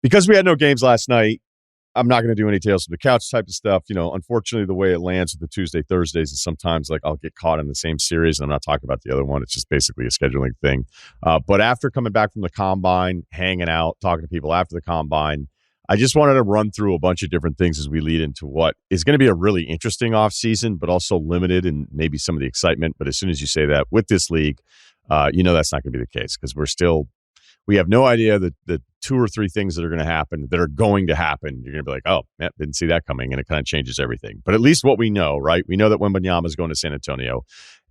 Because we had no games last night, I'm not going to do any Tales from the Couch type of stuff. Unfortunately, the way it lands with the Tuesday, Thursdays is sometimes like I'll get caught in the same series, and I'm not talking about the other one. It's just basically a scheduling thing. But after coming back from the Combine, hanging out, talking to people after the Combine, I just wanted to run through a bunch of different things as we lead into what is going to be a really interesting offseason, but also limited in maybe some of the excitement. But as soon as you say that with this league, that's not going to be the case because we have no idea the two or three things that are going to happen. You're going to be like, oh, man, didn't see that coming. And it kind of changes everything. But at least what we know, right? We know that Wembanyama is going to San Antonio.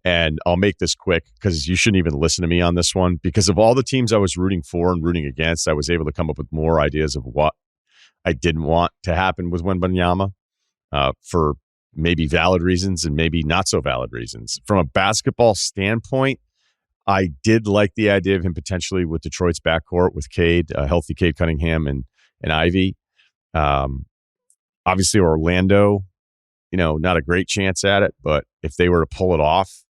And I'll make this quick because you shouldn't even listen to me on this one. Because of all the teams I was rooting for and rooting against, I was able to come up with more ideas of what I didn't want to happen with Wembanyama for maybe valid reasons and maybe not so valid reasons. From a basketball standpoint, I did like the idea of him potentially with Detroit's backcourt with Cade, healthy Cade Cunningham and Ivy. Obviously, Orlando, not a great chance at it, but if they were to pull it off,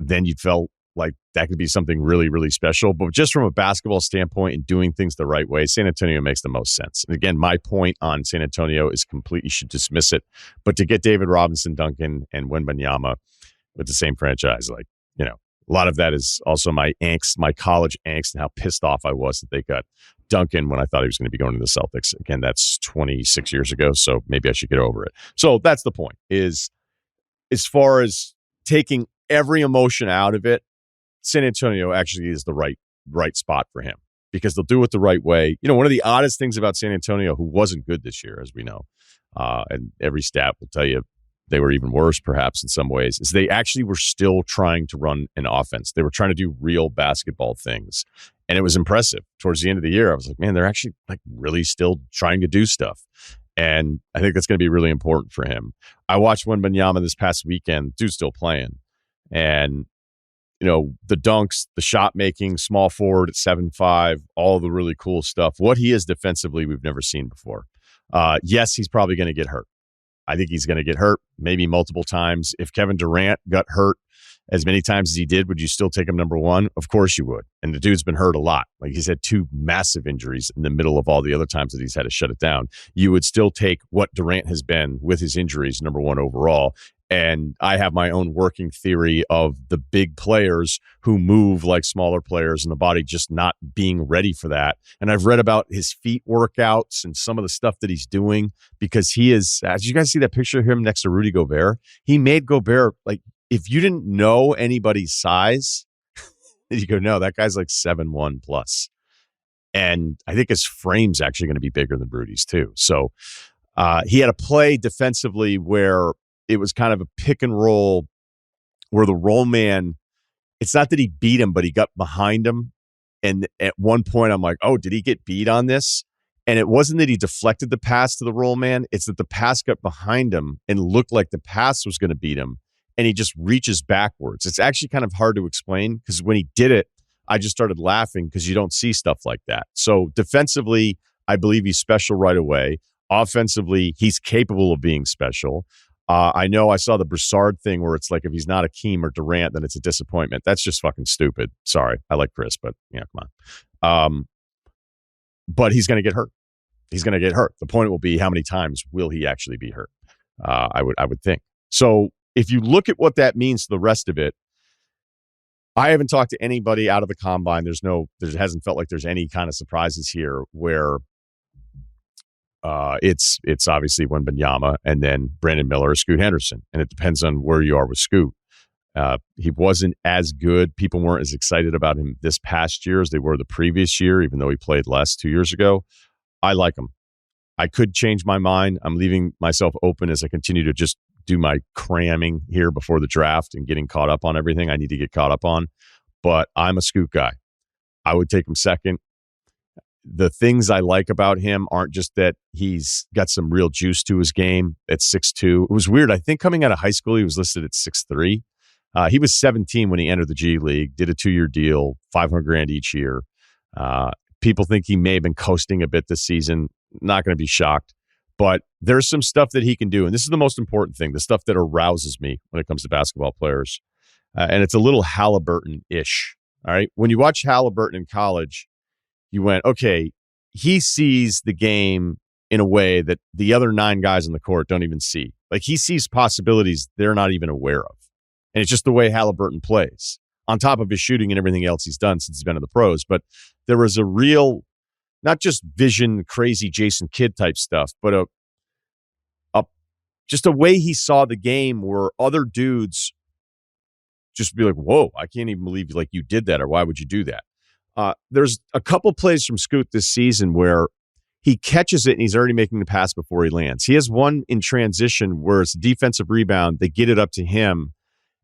then you felt like that could be something really, really special. But just from a basketball standpoint and doing things the right way, San Antonio makes the most sense. And again, my point on San Antonio is completely should dismiss it. But to get David Robinson, Duncan, and Wembanyama with the same franchise, a lot of that is also my angst, my college angst, and how pissed off I was that they got Duncan when I thought he was going to be going to the Celtics. Again, that's 26 years ago, so maybe I should get over it. So that's the point, is as far as taking every emotion out of it, San Antonio actually is the right spot for him because they'll do it the right way. One of the oddest things about San Antonio, who wasn't good this year, as we know, and every stat will tell you, they were even worse, perhaps, in some ways, is they actually were still trying to run an offense. They were trying to do real basketball things. And it was impressive. Towards the end of the year, I was like, man, they're actually really still trying to do stuff. And I think that's going to be really important for him. I watched Wembanyama this past weekend. Dude's still playing. And, the dunks, the shot making, small forward at 7'5", all the really cool stuff. What he is defensively, we've never seen before. Yes, he's probably going to get hurt. I think he's going to get hurt maybe multiple times. If Kevin Durant got hurt as many times as he did, would you still take him number one? Of course you would. And the dude's been hurt a lot. He's had two massive injuries in the middle of all the other times that he's had to shut it down. You would still take what Durant has been with his injuries, number one overall. And I have my own working theory of the big players who move like smaller players and the body just not being ready for that. And I've read about his feet workouts and some of the stuff that he's doing because he is, as you guys see that picture of him next to Rudy Gobert, he made Gobert, if you didn't know anybody's size, you go, no, that guy's 7'1" plus. And I think his frame's actually going to be bigger than Rudy's too. So he had a play defensively where it was kind of a pick and roll where the roll man, it's not that he beat him, but he got behind him. And at one point I'm like, oh, did he get beat on this? And it wasn't that he deflected the pass to the roll man. It's that the pass got behind him and looked like the pass was going to beat him. And he just reaches backwards. It's actually kind of hard to explain because when he did it, I just started laughing because you don't see stuff like that. So defensively, I believe he's special right away. Offensively, he's capable of being special. I know I saw the Broussard thing where it's like if he's not Akeem or Durant, then it's a disappointment. That's just fucking stupid. Sorry. I like Chris, but come on. But he's going to get hurt. He's going to get hurt. The point will be how many times will he actually be hurt? I would think. So if you look at what that means to the rest of it, I haven't talked to anybody out of the Combine. There hasn't felt like there's any kind of surprises here where it's obviously Wembanyama and then Brandon Miller or Scoot Henderson. And it depends on where you are with Scoot. He wasn't as good. People weren't as excited about him this past year as they were the previous year, even though he played less 2 years ago. I like him. I could change my mind. I'm leaving myself open as I continue to just do my cramming here before the draft and getting caught up on everything I need to get caught up on. But I'm a Scoot guy. I would take him second. The things I like about him aren't just that he's got some real juice to his game at 6'2". It was weird. I think coming out of high school, he was listed at 6'3". He was 17 when he entered the G League, did a 2-year deal, $500,000 each year. People think he may have been coasting a bit this season. Not going to be shocked. But there's some stuff that he can do. And this is the most important thing, the stuff that arouses me when it comes to basketball players. And it's a little Halliburton-ish. All right. When you watch Halliburton in college, you went, okay, he sees the game in a way that the other 9 guys on the court don't even see. Like, he sees possibilities they're not even aware of. And it's just the way Halliburton plays, on top of his shooting and everything else he's done since he's been in the pros. But there was a real, not just vision, crazy Jason Kidd type stuff, but just a way he saw the game where other dudes just be like, whoa, I can't even believe like you did that, or why would you do that? There's a couple plays from Scoot this season where he catches it and he's already making the pass before he lands. He has one in transition where it's a defensive rebound. They get it up to him.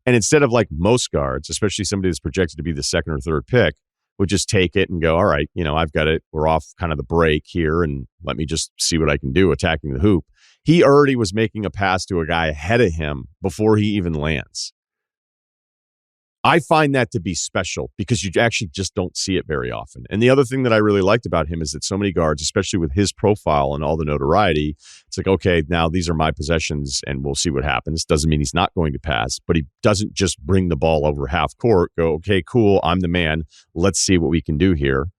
And instead of like most guards, especially somebody that's projected to be the second or third pick, would just take it and go, all right, I've got it. We're off kind of the break here, and let me just see what I can do attacking the hoop. He already was making a pass to a guy ahead of him before he even lands. I find that to be special because you actually just don't see it very often. And the other thing that I really liked about him is that so many guards, especially with his profile and all the notoriety, it's like, okay, now these are my possessions and we'll see what happens. Doesn't mean he's not going to pass, but he doesn't just bring the ball over half court, go, okay, cool, I'm the man. Let's see what we can do here.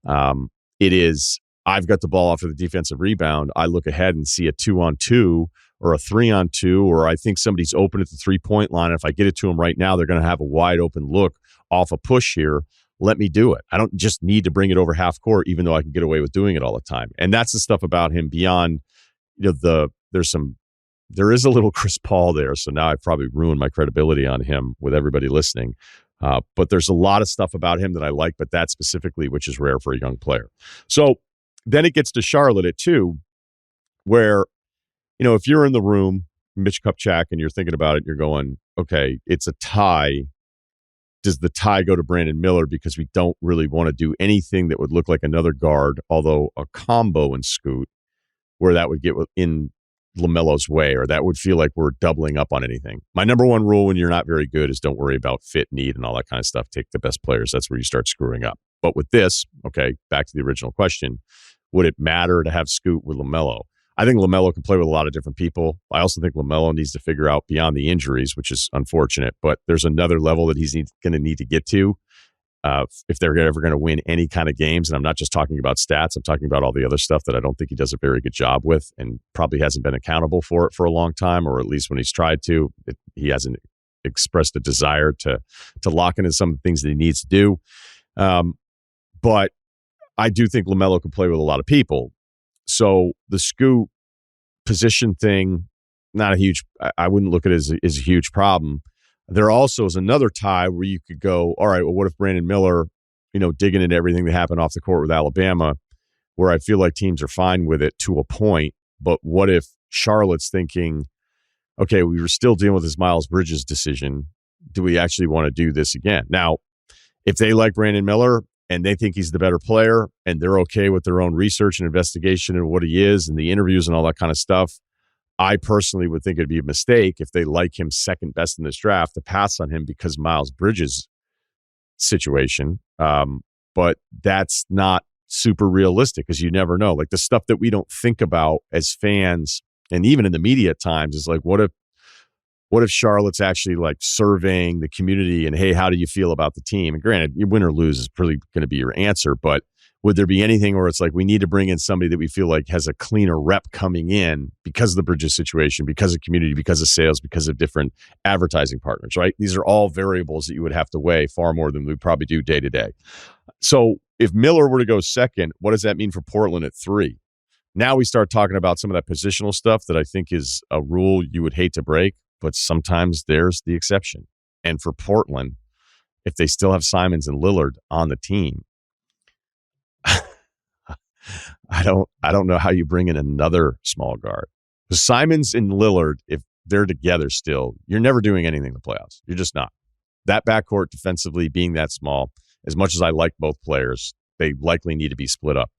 It is, I've got the ball off of the defensive rebound. I look ahead and see a 2-on-2 or a 3-on-2, or I think somebody's open at the 3-point line. If I get it to them right now, they're going to have a wide open look off a push here. Let me do it. I don't just need to bring it over half court, even though I can get away with doing it all the time. And that's the stuff about him beyond, there is a little Chris Paul there. So now I've probably ruined my credibility on him with everybody listening. But there's a lot of stuff about him that I like, but that specifically, which is rare for a young player. So then it gets to Charlotte at 2, where, if you're in the room, Mitch Kupchak, and you're thinking about it, you're going, okay, it's a tie. Does the tie go to Brandon Miller because we don't really want to do anything that would look like another guard, although a combo in Scoot, where that would get in LaMelo's way, or that would feel like we're doubling up on anything. My number one rule when you're not very good is don't worry about fit, need, and all that kind of stuff. Take the best players. That's where you start screwing up. But with this, okay, back to the original question, would it matter to have Scoot with LaMelo? I think LaMelo can play with a lot of different people. I also think LaMelo needs to figure out beyond the injuries, which is unfortunate, but there's another level that he's going to need to get to if they're ever going to win any kind of games. And I'm not just talking about stats. I'm talking about all the other stuff that I don't think he does a very good job with, and probably hasn't been accountable for it for a long time, or at least when he's tried to, he hasn't expressed a desire to lock into some of the things that he needs to do. But I do think LaMelo can play with a lot of people. So the Scoot position thing, not a huge, I wouldn't look at it as a huge problem. There also is another tie where you could go, all right, well, what if Brandon Miller, digging into everything that happened off the court with Alabama, where I feel like teams are fine with it to a point, but what if Charlotte's thinking, okay, we were still dealing with this Miles Bridges decision. Do we actually want to do this again? Now, if they like Brandon Miller and they think he's the better player and they're okay with their own research and investigation and what he is and the interviews and all that kind of stuff, I personally would think it'd be a mistake if they like him second best in this draft to pass on him because Miles Bridges' situation. But that's not super realistic because you never know. Like the stuff that we don't think about as fans and even in the media at times is like, what if Charlotte's actually like surveying the community and, hey, how do you feel about the team? And granted, you win or lose is probably going to be your answer, but would there be anything where it's like, we need to bring in somebody that we feel like has a cleaner rep coming in because of the Bridges situation, because of community, because of sales, because of different advertising partners, right? These are all variables that you would have to weigh far more than we probably do day to day. So if Miller were to go second, what does that mean for Portland at 3? Now we start talking about some of that positional stuff that I think is a rule you would hate to break, but sometimes there's the exception. And for Portland, if they still have Simmons and Lillard on the team, I don't know how you bring in another small guard. The Simmons and Lillard, if they're together still, you're never doing anything in the playoffs. You're just not. That backcourt defensively being that small, as much as I like both players, they likely need to be split up.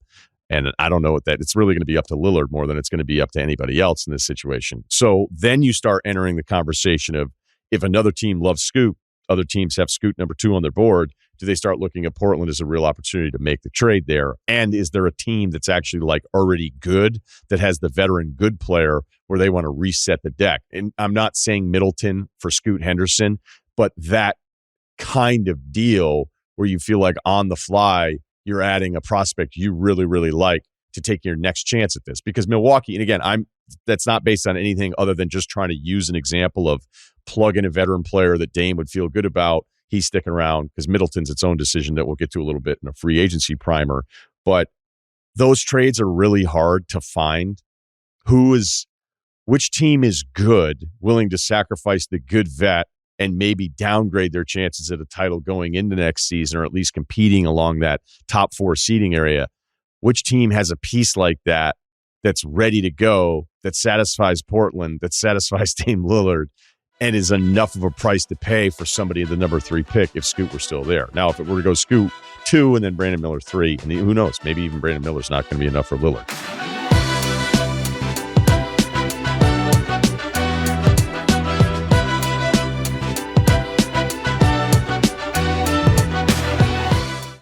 And I don't know what that, it's really going to be up to Lillard more than it's going to be up to anybody else in this situation. So then you start entering the conversation of if another team loves Scoot, other teams have Scoot number 2 on their board, do they start looking at Portland as a real opportunity to make the trade there? And is there a team that's actually like already good that has the veteran good player where they want to reset the deck? And I'm not saying Middleton for Scoot Henderson, but that kind of deal where you feel like on the fly, you're adding a prospect you really, really like to take your next chance at this. Because Milwaukee, and again, that's not based on anything other than just trying to use an example of plug in a veteran player that Dame would feel good about. He's sticking around because Middleton's its own decision that we'll get to a little bit in a free agency primer. But those trades are really hard to find. Which team is good, willing to sacrifice the good vet and maybe downgrade their chances at a title going into next season, or at least competing along that top 4 seeding area? Which team has a piece like that that's ready to go, that satisfies Portland, that satisfies Dame Lillard, and is enough of a price to pay for somebody at the number 3 pick if Scoot were still there? Now, if it were to go Scoot 2 and then Brandon Miller 3, and who knows, maybe even Brandon Miller's not going to be enough for Lillard.